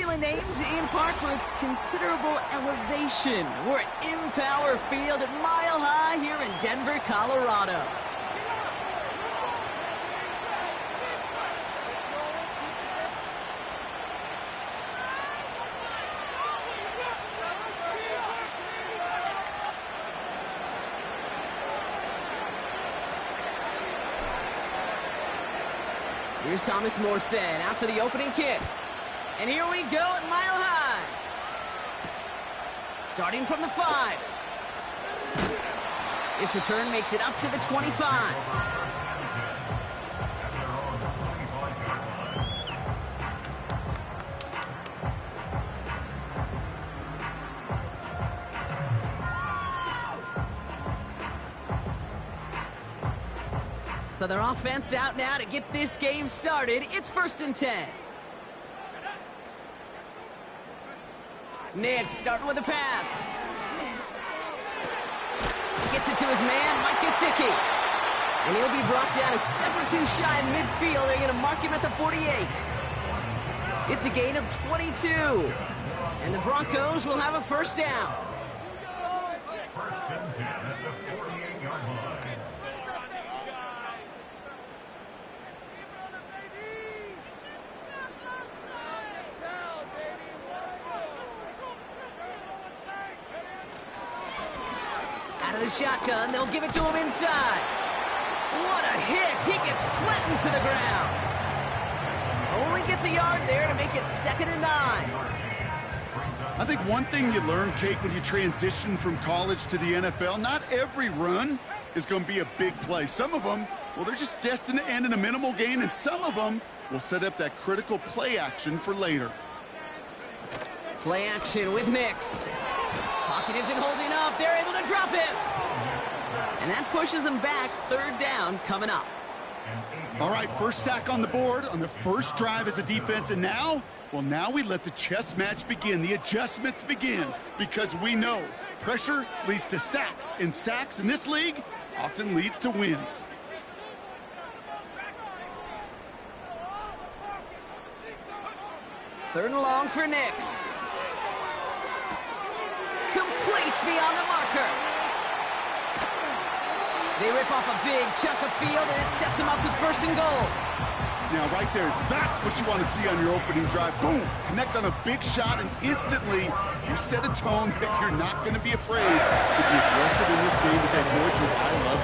popularly named in part for its considerable elevation. We're at Empower Field at Mile High here in Denver, Colorado. Here's Thomas Morstead out for the opening kick. And here we go at Mile High. Starting from the 5. This return makes it up to the 25. So their offense out now to get this game started. It's 1st and 10. Nick starting with a pass. Gets it to his man, Mike Gesicki. And he'll be brought down a step or two shy of midfield. They're going to mark him at the 48. It's a gain of 22. And the Broncos will have a first down. The shotgun, they'll give it to him inside. What a hit! He gets flattened to the ground. Only gets a yard there to make it 2nd and 9. I think one thing you learn, Kate, when you transition from college to the NFL, not every run is going to be a big play. Some of them, well, they're just destined to end in a minimal gain, and some of them will set up that critical play action for later. Play action with Nix. Pocket isn't holding up. They're able to drop him. And that pushes them back. 3rd down coming up. All right, first sack on the board on the first drive as a defense. And now, well, now we let the chess match begin. The adjustments begin because we know pressure leads to sacks. And sacks in this league often leads to wins. Third and long for Nix. Complete beyond the marker. They rip off a big chunk of field, and it sets them up with 1st and goal. Now, right there, that's what you want to see on your opening drive. Boom! Connect on a big shot, and instantly you set a tone that you're not going to be afraid to be aggressive in this game with that cordial. I love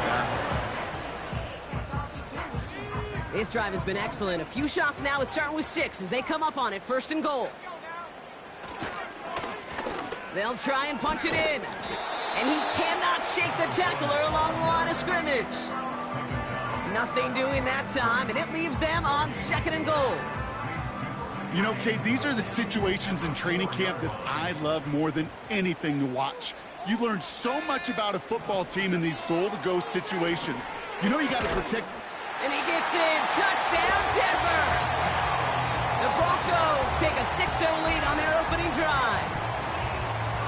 that. This drive has been excellent. A few shots now. It's starting with 6 as they come up on it. 1st and goal. They'll try and punch it in. And he cannot shake the tackler along the line of scrimmage. Nothing doing that time, and it leaves them on 2nd and goal. You know, Kate, these are the situations in training camp that I love more than anything to watch. You learn so much about a football team in these goal-to-go situations. You know you got to protect. And he gets in. Touchdown, Denver! The Broncos take a 6-0 lead on their opening drive.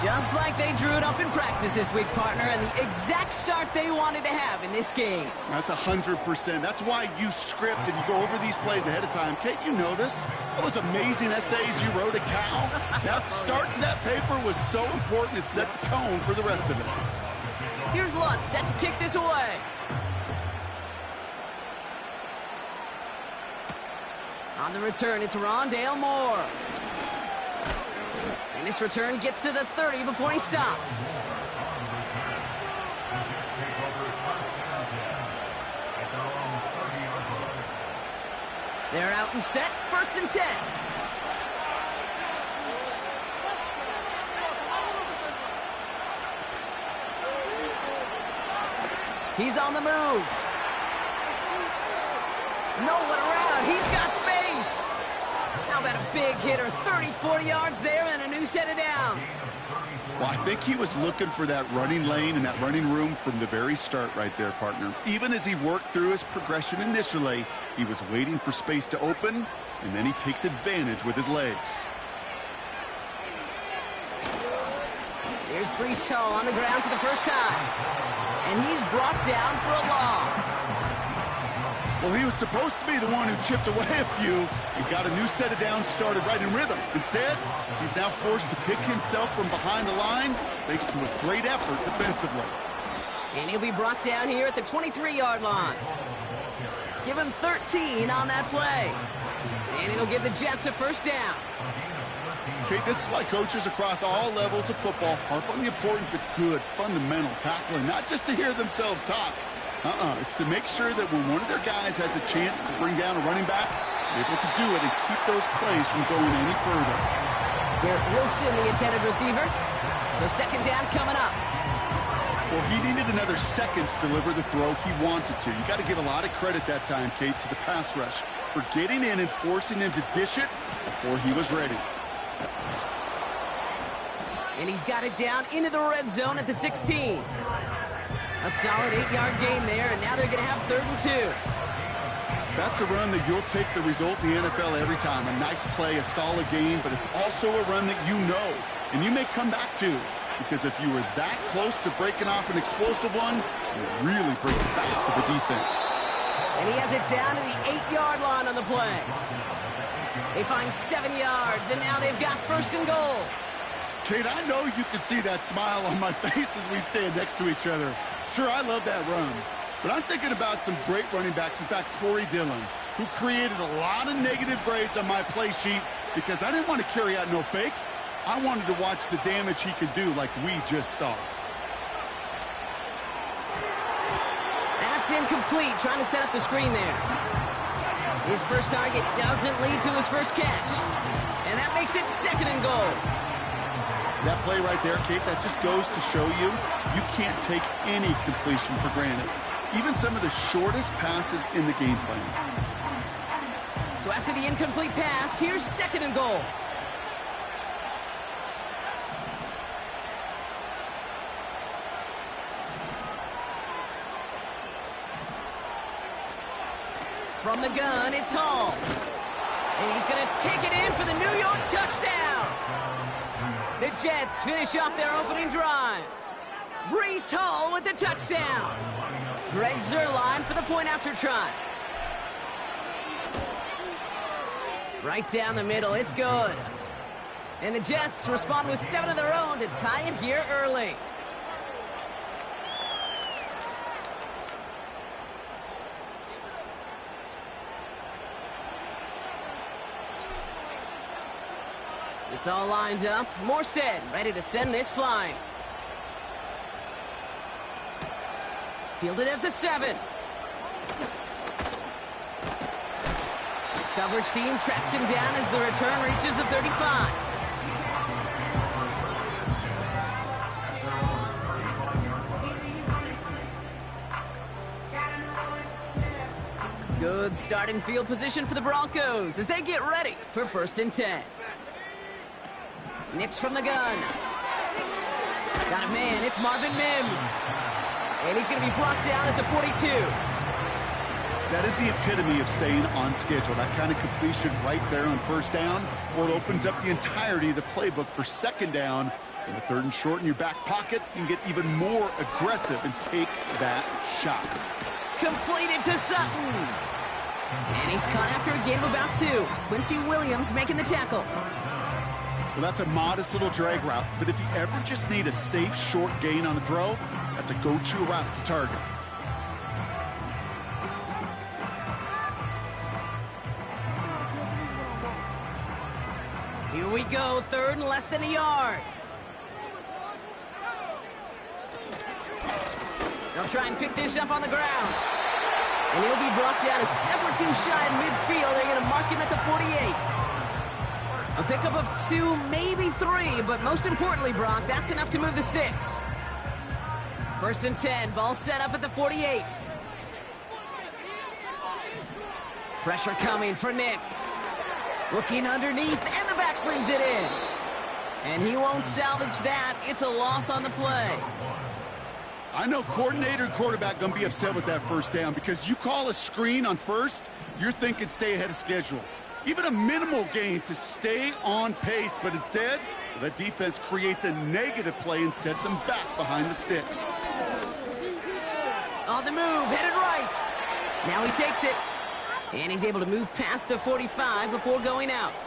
Just like they drew it up in practice this week, partner, and the exact start they wanted to have in this game. That's 100%. That's why you script and you go over these plays ahead of time. Kate, you know this. Those amazing essays you wrote at Cal. That start to that paper was so important. It set the tone for the rest of it. Here's Lutz set to kick this away. On the return, it's Rondale Moore. And this return gets to the 30 before he stopped. They're out and set, 1st and 10. He's on the move. No one around. He's got space. How about a big hitter, 30, 40 yards there and a new set of downs. Well, I think he was looking for that running lane and that running room from the very start right there, partner. Even as he worked through his progression initially, he was waiting for space to open, and then he takes advantage with his legs. Here's Breece Hall on the ground for the first time. And he's brought down for a loss. Well, he was supposed to be the one who chipped away a few and got a new set of downs started right in rhythm. Instead, he's now forced to pick himself from behind the line thanks to a great effort defensively. And he'll be brought down here at the 23-yard line. Give him 13 on that play. And it'll give the Jets a first down. Okay, this is why coaches across all levels of football harp on the importance of good, fundamental tackling, not just to hear themselves talk. It's to make sure that when one of their guys has a chance to bring down a running back, they're able to do it and keep those plays from going any further. Garrett Wilson, the intended receiver. So second down coming up. Well, he needed another second to deliver the throw he wanted to. You got to give a lot of credit that time, Kate, to the pass rush for getting in and forcing him to dish it before he was ready. And he's got it down into the red zone at the 16. A solid 8-yard gain there, and now they're going to have 3rd and 2. That's a run that you'll take the result in the NFL every time. A nice play, a solid game, but it's also a run that you know, and you may come back to. Because if you were that close to breaking off an explosive one, you really break the backs of the defense. And he has it down to the 8-yard line on the play. They find 7 yards, and now they've got 1st and goal. Kate, I know you can see that smile on my face as we stand next to each other. Sure, I love that run. But I'm thinking about some great running backs. In fact, Corey Dillon, who created a lot of negative grades on my play sheet because I didn't want to carry out no fake. I wanted to watch the damage he could do like we just saw. That's incomplete, trying to set up the screen there. His first target doesn't lead to his first catch. And that makes it 2nd and goal. That play right there, Kate, that just goes to show you, you can't take any completion for granted. Even some of the shortest passes in the game plan. So after the incomplete pass, here's 2nd and goal. From the gun, it's Hall. And he's going to take it in for the New York touchdown. The Jets finish off their opening drive. Breece Hall with the touchdown. Greg Zuerlein for the point after try. Right down the middle, it's good. And the Jets respond with 7 of their own to tie it here early. It's all lined up. Morstead ready to send this flying. Fielded at the 7. Coverage team tracks him down as the return reaches the 35. Good starting field position for the Broncos as they get ready for 1st and 10. Nix from the gun. Got a man, it's Marvin Mims. And he's going to be brought down at the 42. That is the epitome of staying on schedule. That kind of completion right there on 1st down, or it opens up the entirety of the playbook for 2nd down. In the 3rd and short in your back pocket, you can get even more aggressive and take that shot. Completed to Sutton. And he's caught after a gain of about 2. Quincy Williams making the tackle. Well, that's a modest little drag route, but if you ever just need a safe, short gain on the throw, that's a go-to route to target. Here we go, 3rd and less than a yard. They'll try and pick this up on the ground. And he'll be brought down a step or 2 shy in midfield. They're going to mark him at the 48. A pickup of 2, maybe 3, but most importantly, Brock, that's enough to move the sticks. 1st and 10, ball set up at the 48. Pressure coming for Nix. Looking underneath, and the back brings it in. And he won't salvage that. It's a loss on the play. I know coordinator and quarterback going to be upset with that 1st down because you call a screen on 1st, you're thinking stay ahead of schedule. Even a minimal gain to stay on pace, but instead, the defense creates a negative play and sets them back behind the sticks. On the move, headed right. Now he takes it. And he's able to move past the 45 before going out.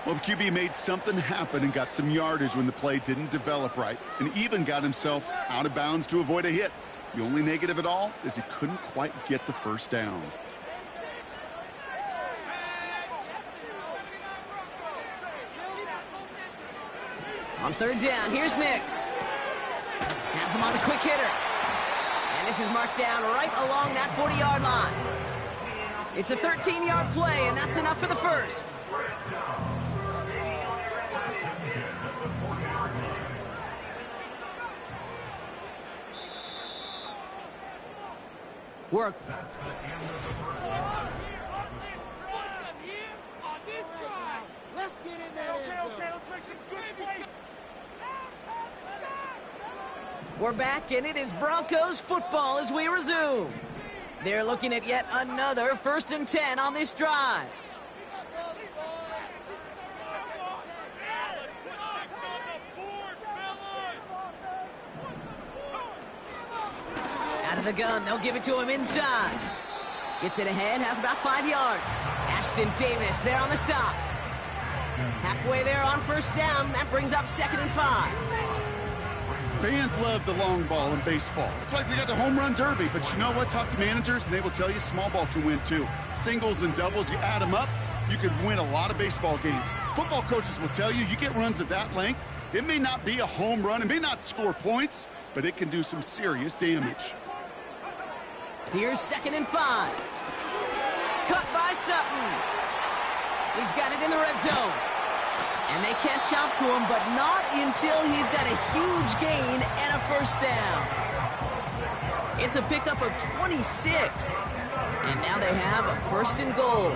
Well, the QB made something happen and got some yardage when the play didn't develop right, and even got himself out of bounds to avoid a hit. The only negative at all is he couldn't quite get the first down. On third down, here's Nix. Has him on the quick hitter. And this is marked down right along that 40-yard line. It's a 13-yard play, and that's enough for the first. Work. Let's get in there. Okay, let's make some good plays. We're back, and it is Broncos football as we resume. They're looking at yet another 1st and 10 on this drive. Out of the gun, they'll give it to him inside. Gets it ahead, has about 5 yards. Ashton Davis there on the stop. Halfway there on first down, that brings up 2nd and 5. Fans love the long ball in baseball. It's like we got the home run derby, but you know what? Talk to managers, and they will tell you small ball can win too. Singles and doubles, you add them up, you could win a lot of baseball games. Football coaches will tell you, you get runs of that length, it may not be a home run, it may not score points, but it can do some serious damage. Here's 2nd and 5. Cut by Sutton. He's got it in the red zone. And they catch up to him, but not until he's got a huge gain and a first down. It's a pickup of 26. And now they have a 1st and goal.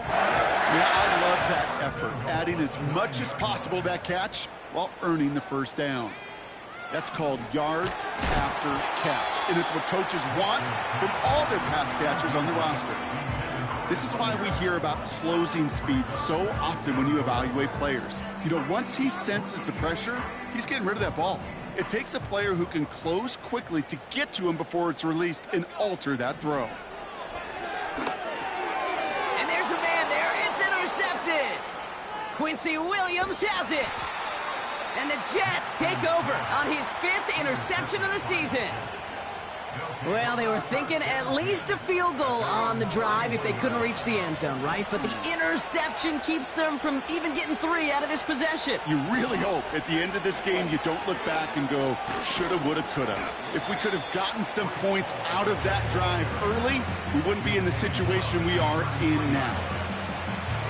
Yeah, I love that effort, adding as much as possible to that catch while earning the first down. That's called yards after catch, and it's what coaches want from all their pass catchers on the roster. This is why we hear about closing speed so often when you evaluate players. You know, once he senses the pressure, he's getting rid of that ball. It takes a player who can close quickly to get to him before it's released and alter that throw. And there's a man there. It's intercepted. Quincy Williams has it. And the Jets take over on his 5th interception of the season. Well, they were thinking at least a field goal on the drive if they couldn't reach the end zone, right? But the interception keeps them from even getting 3 out of this possession. You really hope at the end of this game you don't look back and go, shoulda, woulda, coulda. If we could have gotten some points out of that drive early, we wouldn't be in the situation we are in now.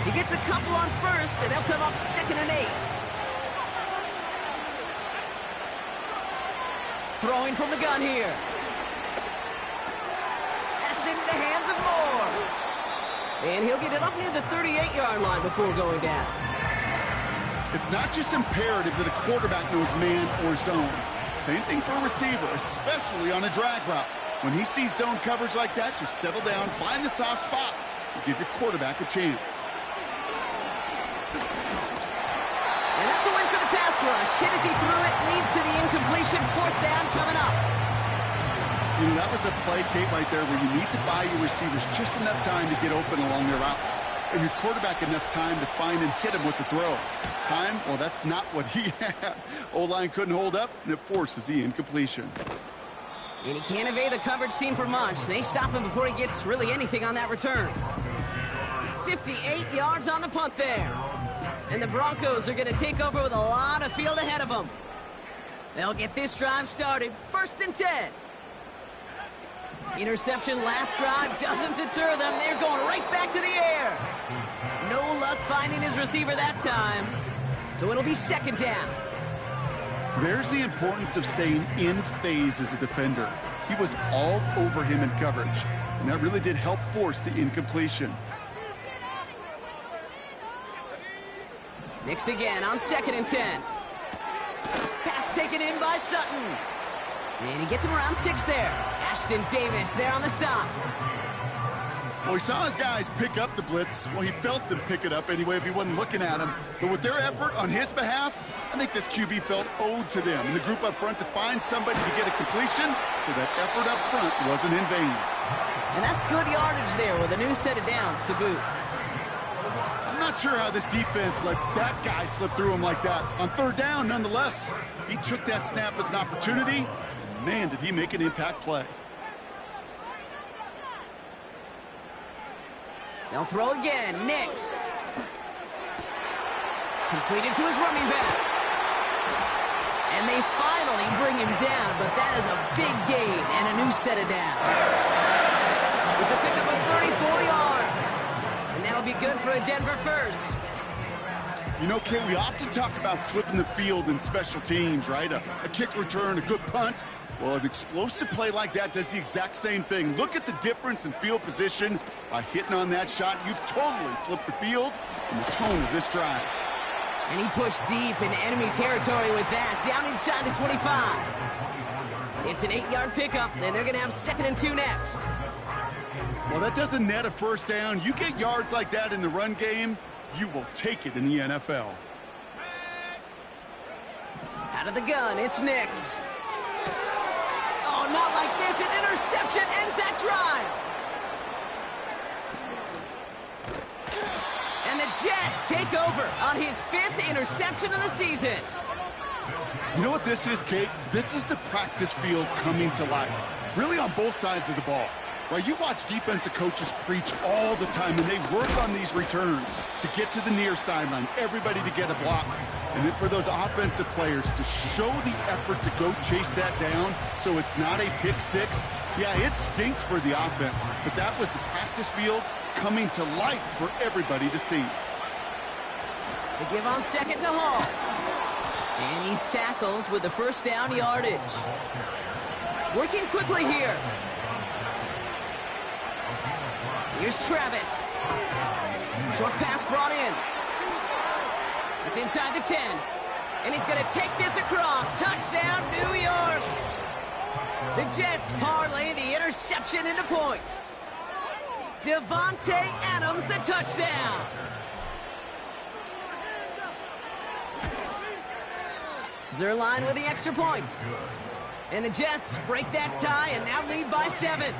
He gets a couple on first, and they'll come up 2nd and 8. Throwing from the gun here. That's into the hands of Moore. And he'll get it up near the 38-yard line before going down. It's not just imperative that a quarterback knows man or zone. Same thing for a receiver, especially on a drag route. When he sees zone coverage like that, just settle down, find the soft spot, and give your quarterback a chance. And that's a win for the pass rush. Hit as he threw it, leads to the incompletion. 4th down coming up. You know, that was a play, Kate, right there where you need to buy your receivers just enough time to get open along their routes. And your quarterback enough time to find and hit him with the throw. Time? Well, that's not what he had. O-line couldn't hold up, and it forces the incompletion. And he can't evade the coverage team for much. They stop him before he gets really anything on that return. 58 yards on the punt there. And the Broncos are going to take over with a lot of field ahead of them. They'll get this drive started. 1st and 10. Interception last drive doesn't deter them. They're going right back to the air. No luck finding his receiver that time. So it'll be 2nd down. There's the importance of staying in phase as a defender. He was all over him in coverage, and that really did help force the incompletion. Nix again on 2nd and 10. Pass taken in by Sutton. And he gets him around 6 there. Ashton Davis there on the stop. Well, he saw his guys pick up the blitz. Well, he felt them pick it up anyway if he wasn't looking at him. But with their effort on his behalf, I think this QB felt owed to them and the group up front to find somebody to get a completion, so that effort up front wasn't in vain. And that's good yardage there with a new set of downs to boot. I'm not sure how this defense let that guy slip through him like that. On third down, nonetheless, he took that snap as an opportunity. And man, did he make an impact play. They'll throw again. Nix. Completed to his running back. And they finally bring him down, but that is a big gain and a new set of downs. It's a pickup of 34 yards. And that'll be good for a Denver first. You know, Kate, we often talk about flipping the field in special teams, right? A kick return, a good punt. Well, an explosive play like that does the exact same thing. Look at the difference in field position. By hitting on that shot, you've totally flipped the field and the tone of this drive. And he pushed deep in enemy territory with that, down inside the 25. It's an 8-yard pickup, and they're going to have 2nd and 2 next. Well, that doesn't net a first down. You get yards like that in the run game, you will take it in the NFL. Out of the gun, it's Nix. Oh, not like this. An interception ends that drive. And the Jets take over on his 5th interception of the season. You know what this is, Kate? This is the practice field coming to life. Really on both sides of the ball. Right, you watch defensive coaches preach all the time, and they work on these returns to get to the near sideline, everybody to get a block. And then for those offensive players to show the effort to go chase that down so it's not a pick six, yeah, it stinks for the offense. But that was the practice field coming to life for everybody to see. They give on 2nd to Hall. And he's tackled with the first down yardage. Working quickly here. Here's Travis. Short pass brought in. It's inside the 10. And he's going to take this across. Touchdown, New York. The Jets parlay the interception into points. Devontae Adams, the touchdown. Zerline with the extra point. And the Jets break that tie and now lead by 7.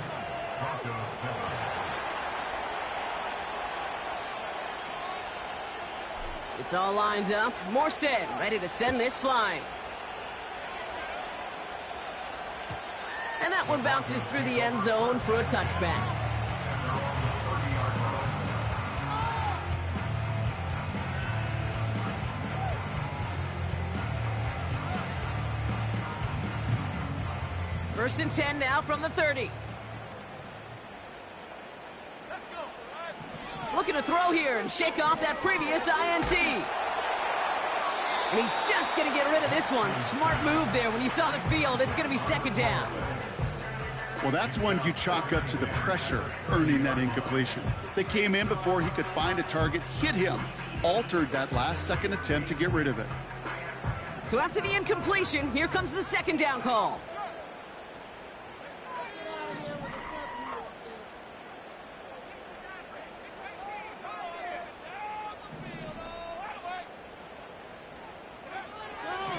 It's all lined up. Morstead ready to send this flying. And that one bounces through the end zone for a touchback. First and 10 now from the 30. Looking to throw here and shake off that previous INT. And he's just going to get rid of this one. Smart move there. When you saw the field, it's going to be 2nd down. Well, that's one you chalk up to the pressure earning that incompletion. They came in before he could find a target, hit him, altered that last-second attempt to get rid of it. So after the incompletion, here comes the 2nd down call.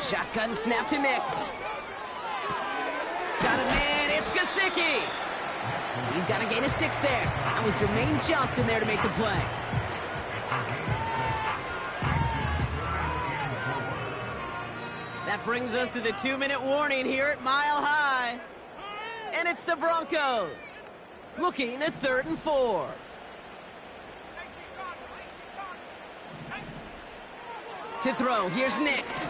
Shotgun snap to Nix. Got a man, it's Gesicki. He's got a gain of 6 there. That was Jermaine Johnson there to make the play. That brings us to the 2-minute warning here at Mile High. And it's the Broncos looking at 3rd and 4. To throw, here's Nix.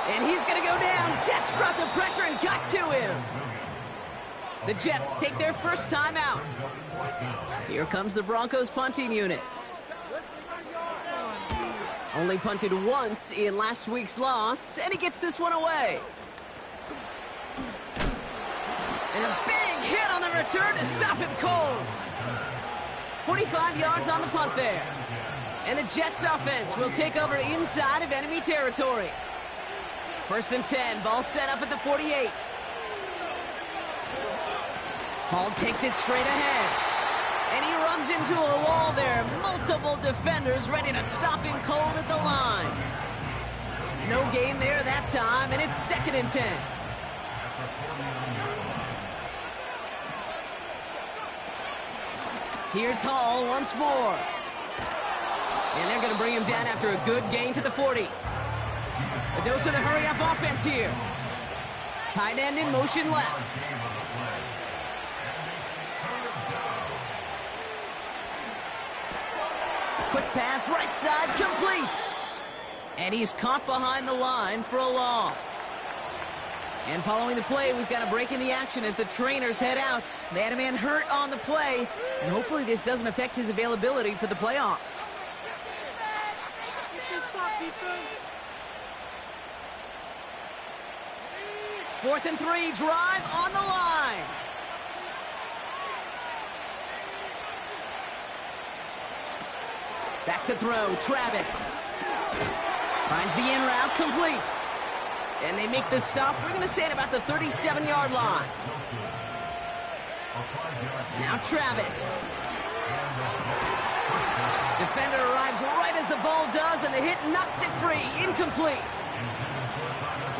And he's going to go down. Jets brought the pressure and got to him. The Jets take their first time out. Here comes the Broncos punting unit. Only punted once in last week's loss, and he gets this one away. And a big hit on the return to stop him cold. 45 yards on the punt there. And the Jets offense will take over inside of enemy territory. First and 10, ball set up at the 48. Hall takes it straight ahead. And he runs into a wall there. Multiple defenders ready to stop him cold at the line. No gain there that time, and it's 2nd and 10. Here's Hall once more. And they're going to bring him down after a good gain to the 40. A dose of the hurry-up offense here. Tight end in motion left. Quick pass right side, complete. And he's caught behind the line for a loss. And following the play, we've got a break in the action as the trainers head out. They had a man hurt on the play, and hopefully this doesn't affect his availability for the playoffs. 4th and 3, drive on the line. Back to throw, Travis. Finds the in route, complete. And they make the stop, we're going to say at about the 37-yard line. Now Travis. Defender arrives right as the ball does, and the hit knocks it free, incomplete.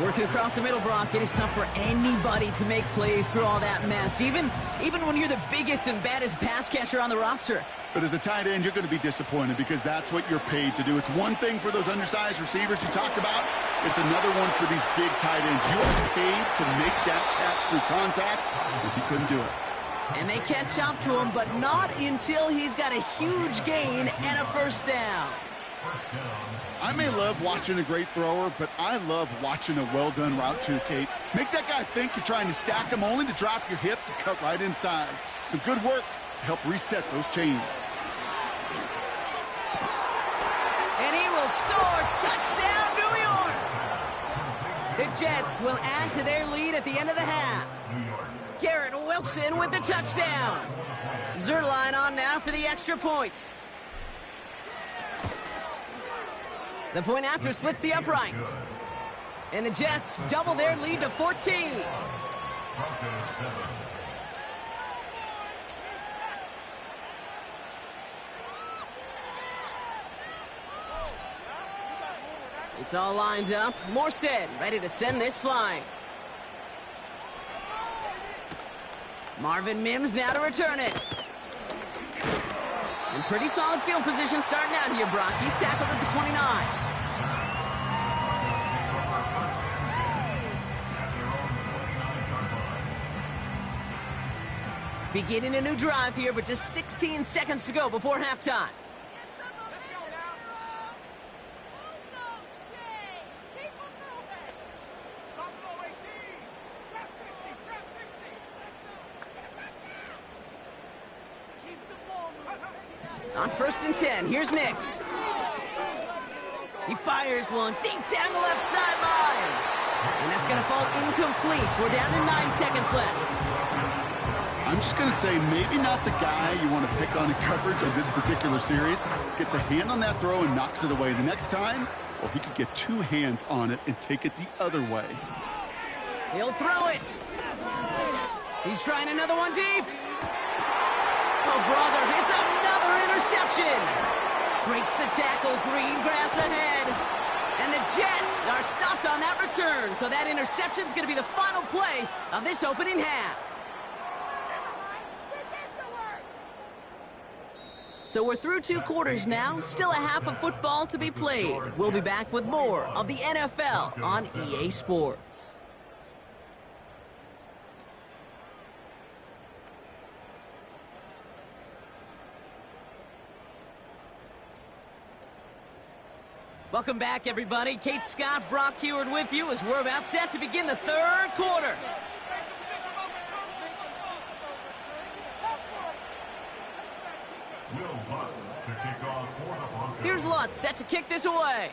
Working across the middle, Brock, it is tough for anybody to make plays through all that mess, even when you're the biggest and baddest pass catcher on the roster. But as a tight end, you're going to be disappointed because that's what you're paid to do. It's one thing for those undersized receivers you talked about. It's another one for these big tight ends. You are paid to make that catch through contact, but he couldn't do it. And they catch up to him, but not until he's got a huge gain and a first down. I may love watching a great thrower, but I love watching a well-done route too, Kate. Make that guy think you're trying to stack him only to drop your hips and cut right inside. Some good work to help reset those chains. And he will score. Touchdown, New York! The Jets will add to their lead at the end of the half. Garrett Wilson with the touchdown. Zerline on now for the extra point. The point after splits the uprights. And the Jets double their lead to 14. It's all lined up. Morstead ready to send this flying. Marvin Mims now to return it. And pretty solid field position starting out here, Brock. He's tackled at the 29. Beginning a new drive here, but just 16 seconds to go before halftime. On 1st and 10, here's Nix. He fires one deep down the left sideline. And that's going to fall incomplete. We're down to 9 seconds left. I'm just going to say maybe not the guy you want to pick on in coverage of this particular series. Gets a hand on that throw and knocks it away. The next time, well, he could get 2 hands on it and take it the other way. He'll throw it. He's trying another one deep. Oh, brother, it's another interception. Breaks the tackle, green grass ahead. And the Jets are stopped on that return. So that interception's going to be the final play of this opening half. So we're through 2 quarters now. Still a half of football to be played. We'll be back with more of the NFL on EA Sports. Welcome back, everybody. Kate Scott, Brock Heward with you as we're about set to begin the 3rd quarter. Here's Lutz set to kick this away.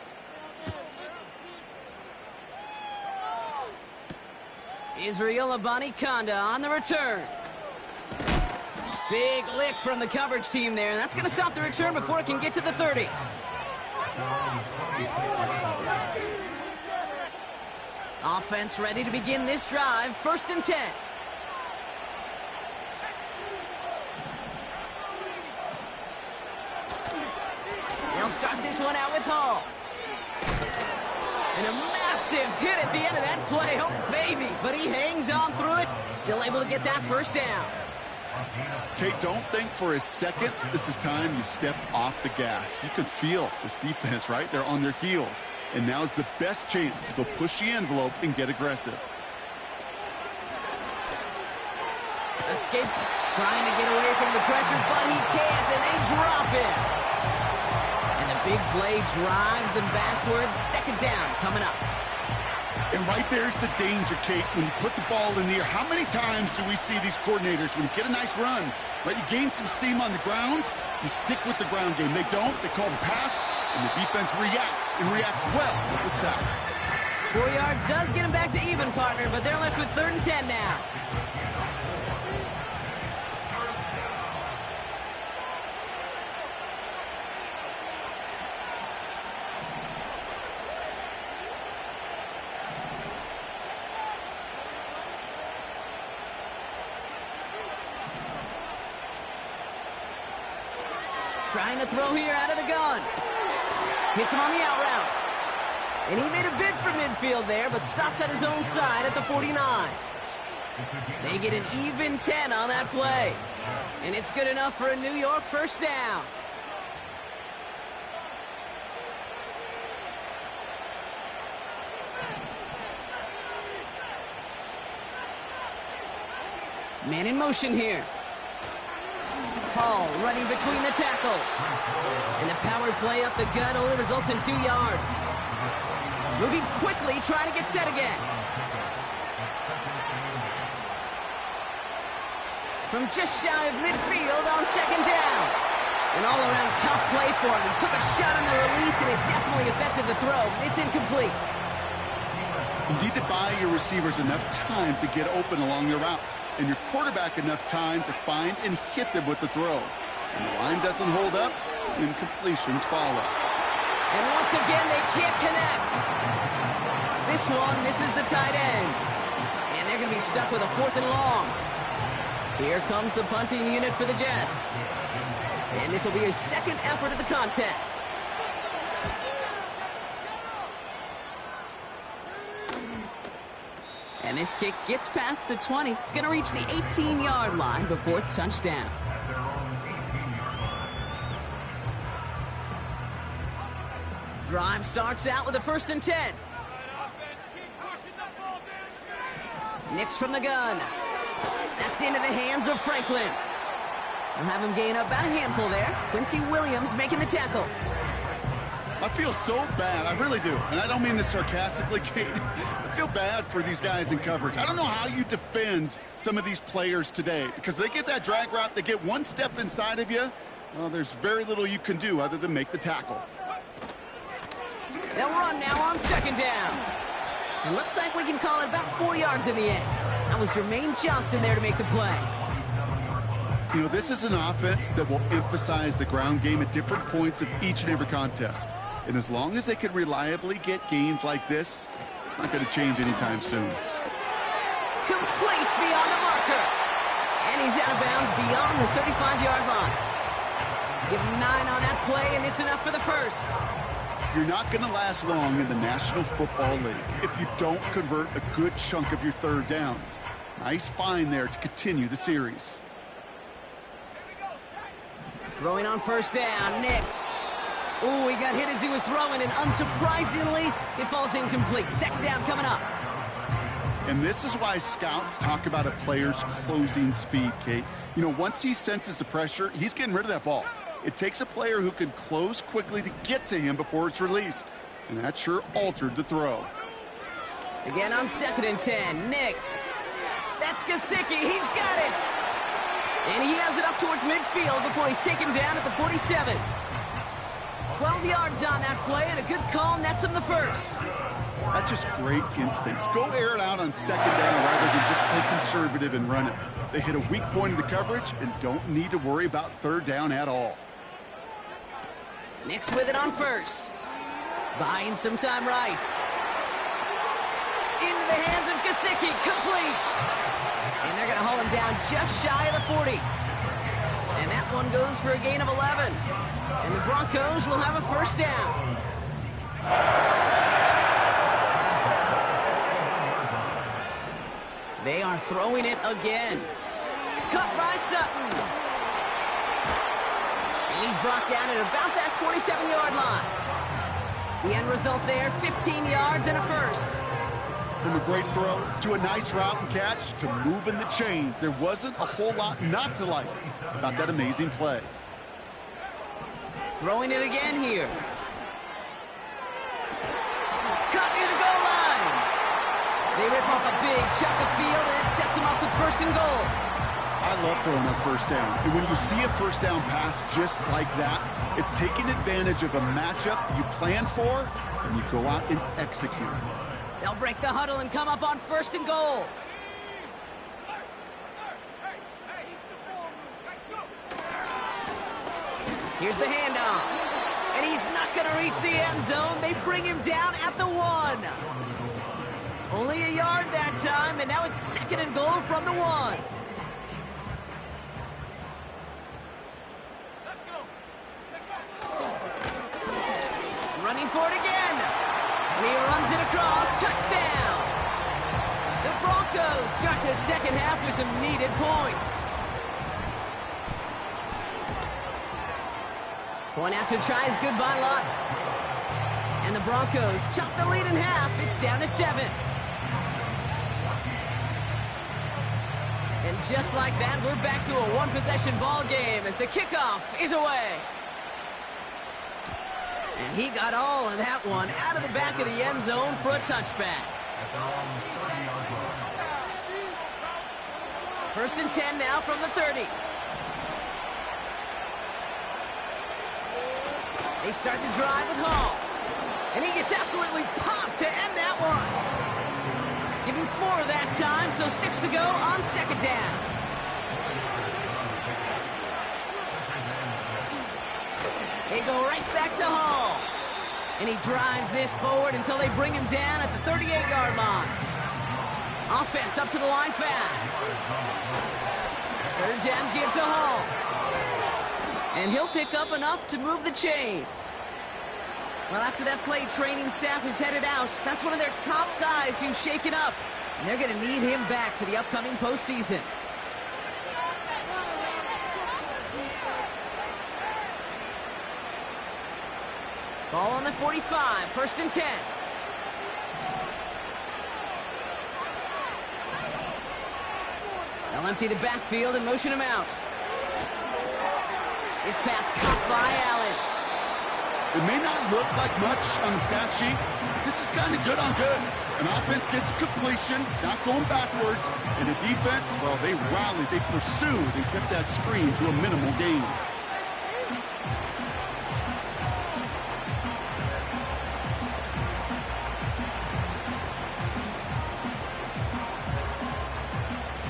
Israel Abanikanda on the return. Big lick from the coverage team there, and that's going to stop the return before it can get to the 30. Offense ready to begin this drive. 1st and 10. They'll start this one out with Hall. And a massive hit at the end of that play. Oh, baby. But he hangs on through it. Still able to get that first down. Kate, don't think for a second this is time you step off the gas. You can feel this defense, right? They're on their heels. And now's the best chance to go push the envelope and get aggressive. Escapes, trying to get away from the pressure, but he can't, and they drop him. And the big play drives them backwards. Second down coming up. And right there's the danger, Kate. When you put the ball in the air, how many times do we see these coordinators, when you get a nice run, right, you gain some steam on the ground, you stick with the ground game. They don't. They call the pass, and the defense reacts, and reacts well with the sack. 4 yards does get him back to even, partner, but they're left with 3rd and 10 now. Trying to throw here out of the gun. Hits him on the out route. And he made a bid for midfield there, but stopped at his own side at the 49. They get an even 10 on that play. And it's good enough for a New York first down. Man in motion here. Hall running between the tackles. And the power play up the gut only results in 2 yards. Moving quickly, trying to get set again. From just shy of midfield on second down. An all-around tough play for him. He took a shot on the release, and it definitely affected the throw. It's incomplete. You need to buy your receivers enough time to get open along your route, and your quarterback enough time to find and hit them with the throw. And the line doesn't hold up, incompletions follow. And once again, they can't connect. This one misses the tight end. And they're going to be stuck with a 4th and long. Here comes the punting unit for the Jets. And this will be his second effort of the contest. And this kick gets past the 20. It's going to reach the 18-yard line before it's touchdown. Drive starts out with a 1st and 10. Nix from the gun. That's into the hands of Franklin. We'll have him gain up about a handful there. Quincy Williams making the tackle. I feel so bad, I really do. And I don't mean this sarcastically, Kate. I feel bad for these guys in coverage. I don't know how you defend some of these players today, because they get that drag route, they get one step inside of you. Well, there's very little you can do other than make the tackle. They'll run now on second down. It looks like we can call it about 4 yards in the end. That was Jermaine Johnson there to make the play. You know, this is an offense that will emphasize the ground game at different points of each and every contest. And as long as they can reliably get gains like this, it's not going to change anytime soon. Complete beyond the marker. And he's out of bounds beyond the 35-yard line. Give him 9 on that play, and it's enough for the first. You're not going to last long in the National Football League if you don't convert a good chunk of your third downs. Nice find there to continue the series. Throwing on first down, Nix. Ooh, he got hit as he was throwing, and unsurprisingly, it falls incomplete. Second down coming up. And this is why scouts talk about a player's closing speed, Kate. You know, once he senses the pressure, he's getting rid of that ball. It takes a player who can close quickly to get to him before it's released. And that sure altered the throw. Again on 2nd and 10, Nix. That's Gesicki, he's got it! And he has it up towards midfield before he's taken down at the 47. 12 yards on that play, and a good call nets him the first. That's just great instincts. Go air it out on second down rather than just play conservative and run it. They hit a weak point in the coverage and don't need to worry about third down at all. Nix with it on first. Buying some time right. Into the hands of Gesicki, complete. And they're going to haul him down just shy of the 40. And that one goes for a gain of 11. And the Broncos will have a first down. They are throwing it again. caught by Sutton. And he's brought down at about that 27-yard line. The end result there, 15 yards and a first. From a great throw to a nice route and catch to moving the chains, there wasn't a whole lot not to like about that amazing play. Throwing it again here. Cut near the goal line. They rip off a big chunk of field, and it sets them up with first and goal. I love throwing on first down. And when you see a first down pass just like that, it's taking advantage of a matchup you plan for, and you go out and execute. They'll break the huddle and come up on first and goal. Here's the handoff. And he's not going to reach the end zone. They bring him down at the 1. Only a yard that time, and now it's second and goal from the 1. Running for it again. And he runs it across. Touchdown. The Broncos start the second half with some needed points. Point after tries good by Lutz. And the Broncos chop the lead in half. It's down to 7. And just like that, we're back to a one-possession ball game as the kickoff is away. And he got all of that one out of the back of the end zone for a touchback. First and 10 now from the 30. They start the drive with Hall. And he gets absolutely popped to end that one. Give him 4 that time, so 6 to go on second down. They go right back to Hall. And he drives this forward until they bring him down at the 38-yard line. Offense up to the line fast. Third down give to Hall. And he'll pick up enough to move the chains. Well, after that play, training staff is headed out. That's one of their top guys who's shaken up. And they're going to need him back for the upcoming postseason. Ball on the 45, first and 10. They'll empty the backfield and motion him out. This pass caught by Allen. It may not look like much on the stat sheet. This is kind of good on good. An offense gets completion, not going backwards. And a defense, well, they rallied, they pursued, and kept that screen to a minimal gain.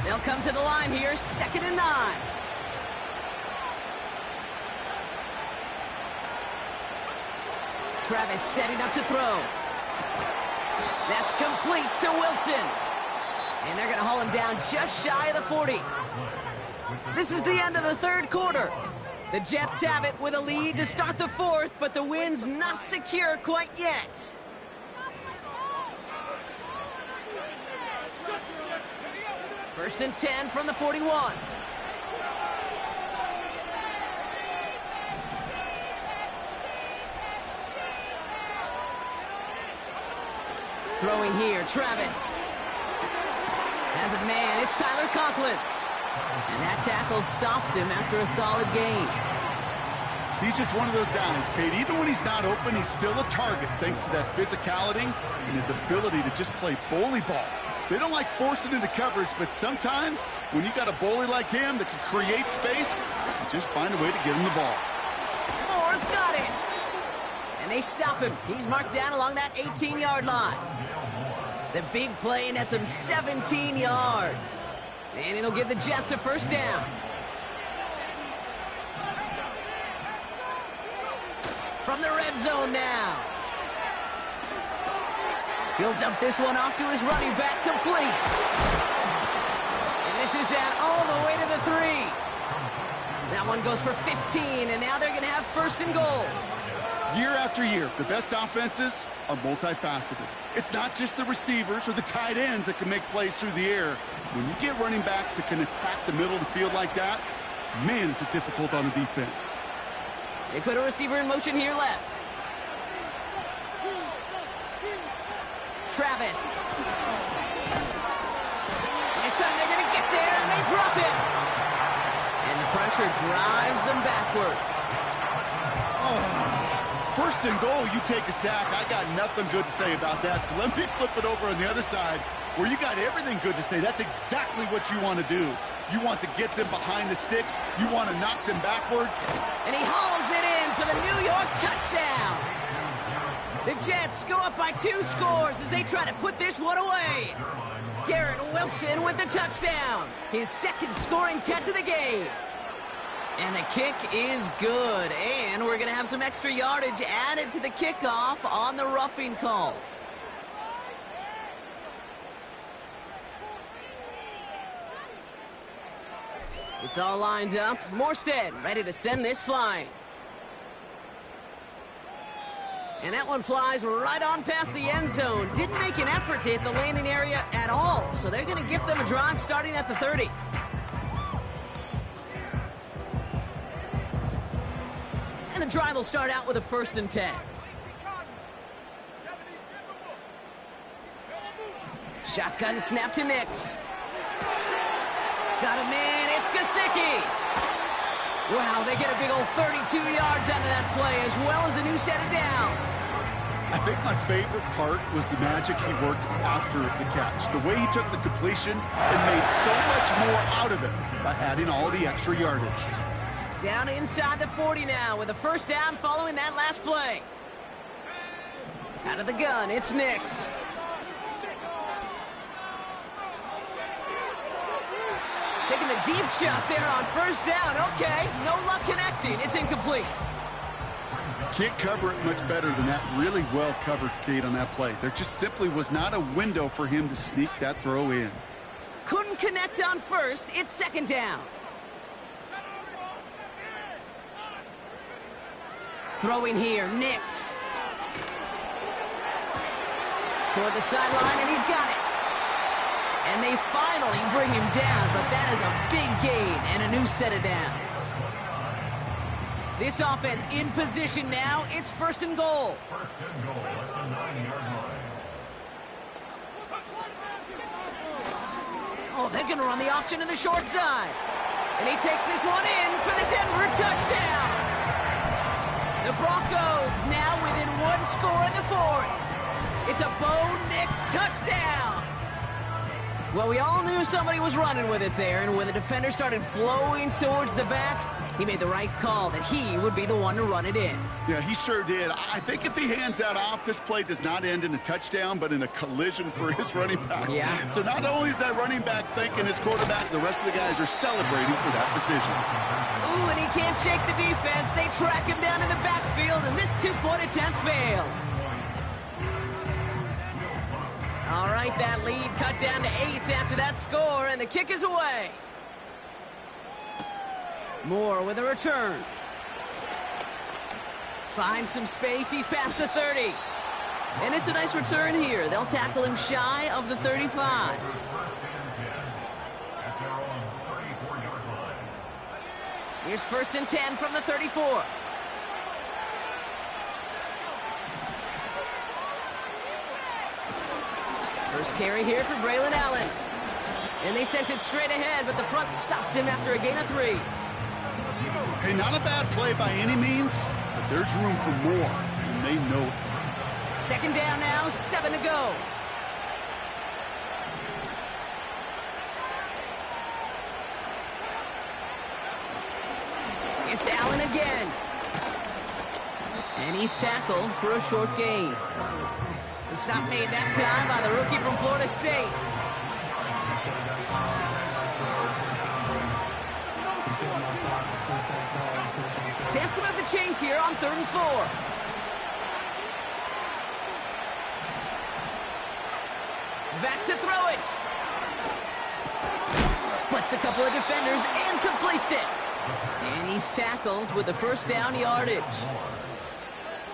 They'll come to the line here, second and 9. Travis setting up to throw. That's complete to Wilson. And they're going to haul him down just shy of the 40. This is the end of the third quarter. The Jets have it with a lead to start the fourth, but the win's not secure quite yet. First and 10 from the 41. Throwing here, Travis. Has a man, it's Tyler Conklin. And that tackle stops him after a solid gain. He's just one of those guys, Kate. Even when he's not open, he's still a target thanks to that physicality and his ability to just play bully ball. They don't like forcing into coverage, but sometimes when you got a bully like him that can create space, you just find a way to get him the ball. Moore's got it. And they stop him. He's marked down along that 18-yard line. The big play nets him 17 yards. And it'll give the Jets a first down. From the red zone now. He'll dump this one off to his running back, complete. And this is down all the way to the 3. That one goes for 15, and now they're going to have first and goal. Year after year, the best offenses are multifaceted. It's not just the receivers or the tight ends that can make plays through the air. When you get running backs that can attack the middle of the field like that, man, is it difficult on the defense. They put a receiver in motion here left. Travis. This time they're going to get there, and they drop it. And the pressure drives them backwards. Oh. First and goal, you take a sack. I got nothing good to say about that, so let me flip it over on the other side where you got everything good to say. That's exactly what you want to do. You want to get them behind the sticks. You want to knock them backwards. And he hauls it in for the New York touchdown. The Jets go up by 2 scores as they try to put this one away. Garrett Wilson with the touchdown. His second scoring catch of the game. And the kick is good. And we're going to have some extra yardage added to the kickoff on the roughing call. It's all lined up. Morstead ready to send this flying. And that one flies right on past the end zone. Didn't make an effort to hit the landing area at all. So they're going to give them a drive starting at the 30. And the drive will start out with a 1st and 10. Shotgun snap to Nix. Got him in. It's Gesicki. Wow, they get a big old 32 yards out of that play, as well as a new set of downs. I think my favorite part was the magic he worked after the catch. The way he took the completion and made so much more out of it by adding all the extra yardage. Down inside the 40 now with a 1st down following that last play. Out of the gun, it's Nix. Taking the deep shot there on 1st down. Okay, no luck connecting. It's incomplete. Can't cover it much better than that. Really well covered, Kate, on that play. There just simply was not a window for him to sneak that throw in. Couldn't connect on 1st. It's 2nd down. Throwing here, Nix. Toward the sideline, and he's got it. And they finally bring him down, but that is a big gain and a new set of downs. This offense in position now. It's 1st and goal. 1st and goal at the 9-yard line. Oh, they're going to run the option to the short side. And he takes this one in for the Denver touchdown. The Broncos now within 1 score in the 4th. It's a Bo Nix touchdown. Well, we all knew somebody was running with it there, and when the defender started flowing towards the back, he made the right call that he would be the one to run it in. Yeah, he sure did. I think if he hands that off, this play does not end in a touchdown, but in a collision for his running back. Yeah. So not only is that running back thanking his quarterback, the rest of the guys are celebrating for that decision. Ooh, and he can't shake the defense. They track him down in the backfield, and this 2-point attempt fails. All right, that lead cut down to 8 after that score, and the kick is away. Moore with a return. Finds some space. He's past the 30. And it's a nice return here. They'll tackle him shy of the 35. Here's 1st and 10 from the 34. First carry here for Braylon Allen. And they sent it straight ahead, but the front stops him after a gain of 3. Hey, not a bad play by any means, but there's room for more, and they know it. 2nd down now, 7 to go. It's Allen again. And he's tackled for a short gain. The stop made that time by the rookie from Florida State. Chance to move the chains here on 3rd and 4. Back to throw it. Splits a couple of defenders and completes it. And he's tackled with the 1st down yardage.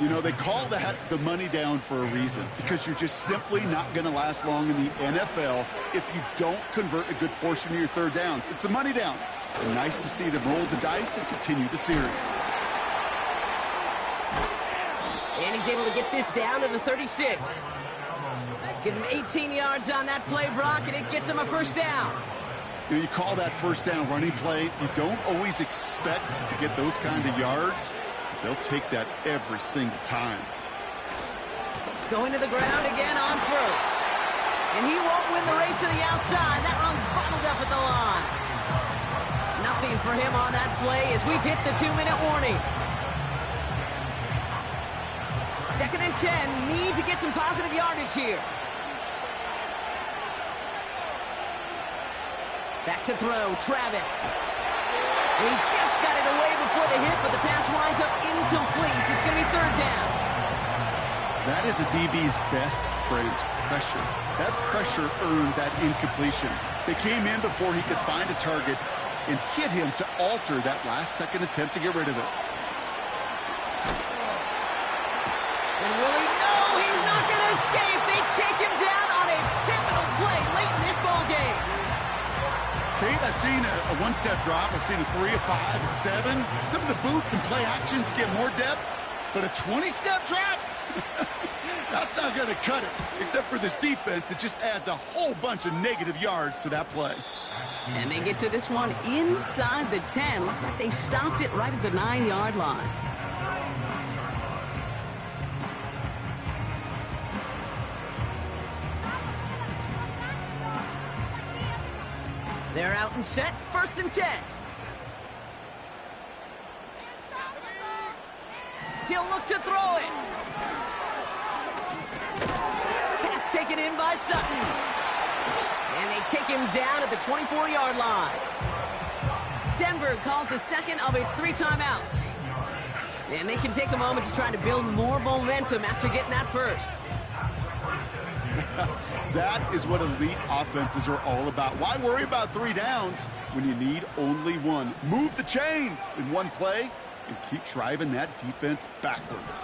You know, they call that the money down for a reason, because you're just simply not going to last long in the NFL if you don't convert a good portion of your third downs. It's the money down. And nice to see them roll the dice and continue the series. And he's able to get this down to the 36. Give him 18 yards on that play, Brock, and it gets him a first down. You know, you call that first down running play. You don't always expect to get those kind of yards. They'll take that every single time. Going to the ground again on first. And he won't win the race to the outside. That run's bottled up at the line. Nothing for him on that play as we've hit the 2-minute warning. 2nd and 10. Need to get some positive yardage here. Back to throw, Travis. He just got it away before the hit, but the pass winds up incomplete. It's going to be 3rd down. That is a DB's best friend, pressure. That pressure earned that incompletion. They came in before he could find a target and hit him to alter that last-second attempt to get rid of it. And will he? No, he's not going to escape. They take him down on a pivotal play late in this ballgame. Kate, I've seen a one-step drop. I've seen a 3, a 5, a 7. Some of the boots and play actions get more depth, but a 20-step drop? That's not going to cut it. Except for this defense, it just adds a whole bunch of negative yards to that play. And they get to this one inside the 10. Looks like they stopped it right at the 9-yard line. They're out and set, 1st and 10. He'll look to throw it. Pass taken in by Sutton. And they take him down at the 24-yard line. Denver calls the second of its 3 timeouts. And they can take a moment to try to build more momentum after getting that first. That is what elite offenses are all about. Why worry about 3 downs when you need only 1? Move the chains in one play and keep driving that defense backwards.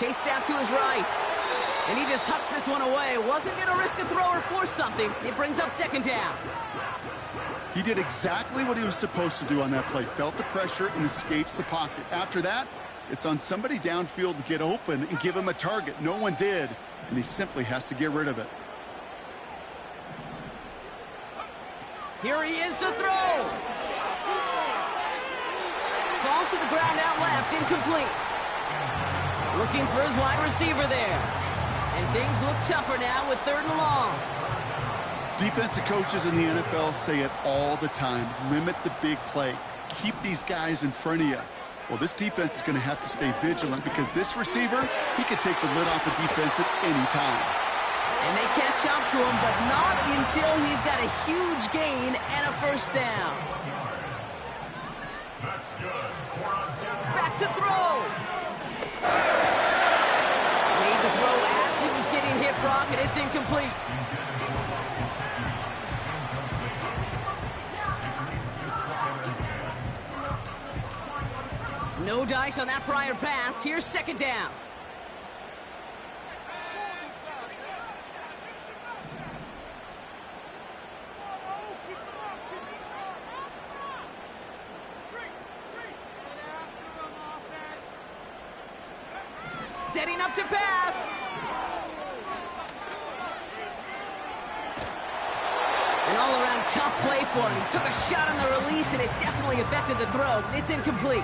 Chased out to his right. And he just hucks this one away. Wasn't going to risk a throw or force something. It brings up 2nd down. He did exactly what he was supposed to do on that play. Felt the pressure and escapes the pocket. After that, it's on somebody downfield to get open and give him a target. No one did, and he simply has to get rid of it. Here he is to throw. Falls to the ground out left, incomplete. Looking for his wide receiver there. And things look tougher now with 3rd and long. Defensive coaches in the NFL say it all the time. Limit the big play. Keep these guys in front of you. Well, this defense is going to have to stay vigilant because this receiver, he could take the lid off the defense at any time. And they catch up to him, but not until he's got a huge gain and a first down. Back to throw. Made the throw as he was getting hit, Brock, and it's incomplete. No dice on that prior pass. Here's 2nd down. Setting up to pass. An all-around tough play for him. He took a shot on the release, and it definitely affected the throw. It's incomplete.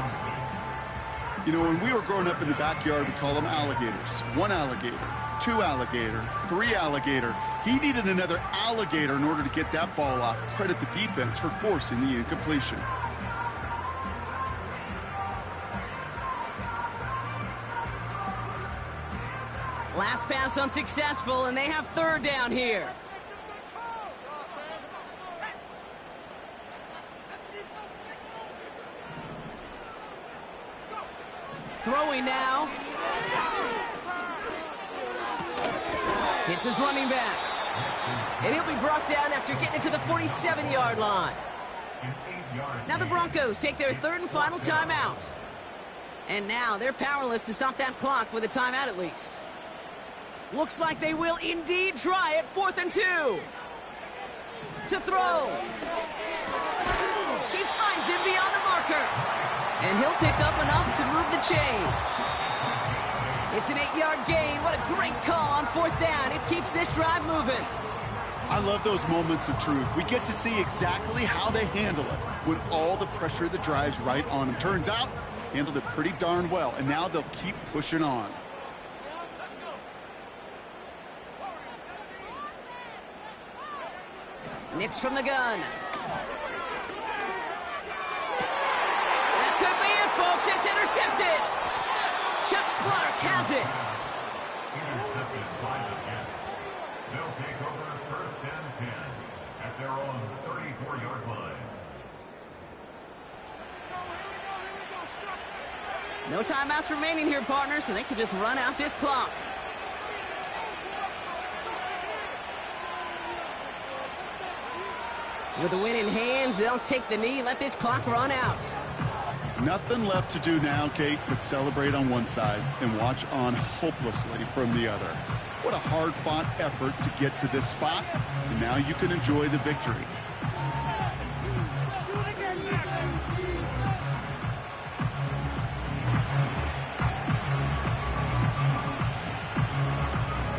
You know, when we were growing up in the backyard, we called them alligators. 1 alligator, 2 alligator, 3 alligator. He needed another alligator in order to get that ball off. Credit the defense for forcing the incompletion. Last pass unsuccessful, and they have 3rd down here. Throwing now. Hits his running back. And he'll be brought down after getting it to the 47-yard line. An 8-yard Now the gain. Broncos take their third and final timeout. And now they're powerless to stop that clock with a timeout at least. Looks like they will indeed try it. 4th and 2. To throw. He finds him beyond the marker. And he'll pick up enough to move the chains. It's an 8-yard gain. What a great call on 4th down. It keeps this drive moving. I love those moments of truth. We get to see exactly how they handle it when all the pressure of the drive's right on them. Turns out, handled it pretty darn well, and now they'll keep pushing on. Nix from the gun. That could be it, folks. It's intercepted. Chuck Clark has it. Intercepted by the Jets. They'll take over 1st and 10 at their own 34-yard line. No timeouts remaining here, partners, so they can just run out this clock. With the win in hands, they'll take the knee and let this clock run out. Nothing left to do now, Kate, but celebrate on one side and watch on hopelessly from the other. What a hard-fought effort to get to this spot, and now you can enjoy the victory.